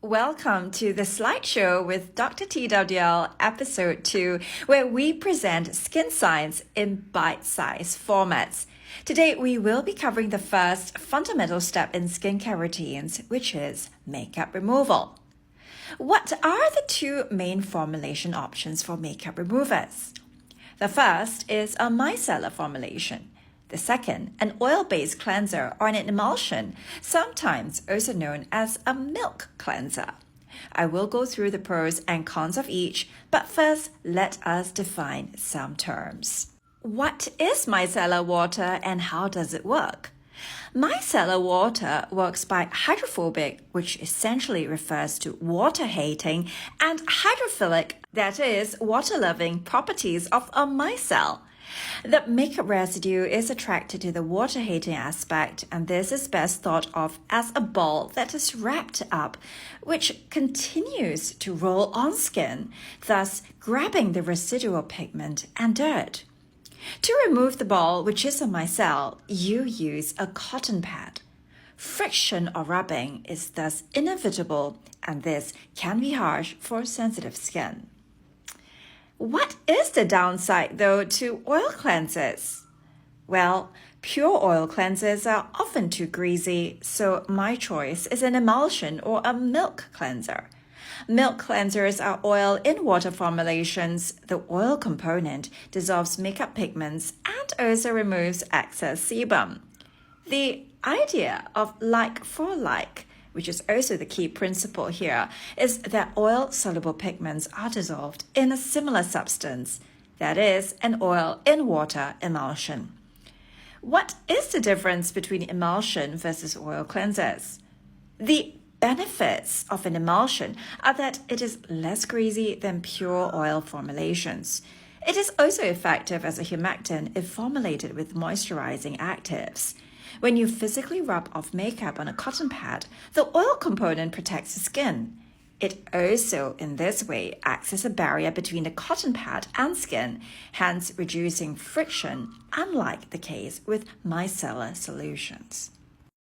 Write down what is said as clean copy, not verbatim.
Welcome to the slideshow with Dr.TWL episode 2, where we present skin science in bite-sized formats. Today, we will be covering the first fundamental step in skincare routines, which is makeup removal. What are the two main formulation options for makeup removers? The first is a micellar formulation. The second, an oil-based cleanser or an emulsion, sometimes also known as a milk cleanser. I will go through the pros and cons of each, but first, let us define some terms. What is micellar water and how does it work? Micellar water works by hydrophobic, which essentially refers to water-hating, and hydrophilic, that is, water-loving properties of a micelle. The makeup residue is attracted to the water-hating aspect, and this is best thought of as a ball that is wrapped up, which continues to roll on skin, thus grabbing the residual pigment and dirt. To remove the ball, which is a micelle, you use a cotton pad. Friction or rubbing is thus inevitable, and this can be harsh for sensitive skin. What is the downside, though, to oil cleansers? Well, pure oil cleansers are often too greasy, so my choice is an emulsion or a milk cleanser. Milk cleansers are oil in water formulations. The oil component dissolves makeup pigments and also removes excess sebum. The idea of like for like, which is also the key principle here, is that oil-soluble pigments are dissolved in a similar substance, that is, an oil in water emulsion. What is the difference between emulsion versus oil cleansers? The benefits of an emulsion are that it is less greasy than pure oil formulations. It is also effective as a humectant if formulated with moisturizing actives. When you physically rub off makeup on a cotton pad, the oil component protects the skin. It also, in this way, acts as a barrier between the cotton pad and skin, hence reducing friction, unlike the case with micellar solutions.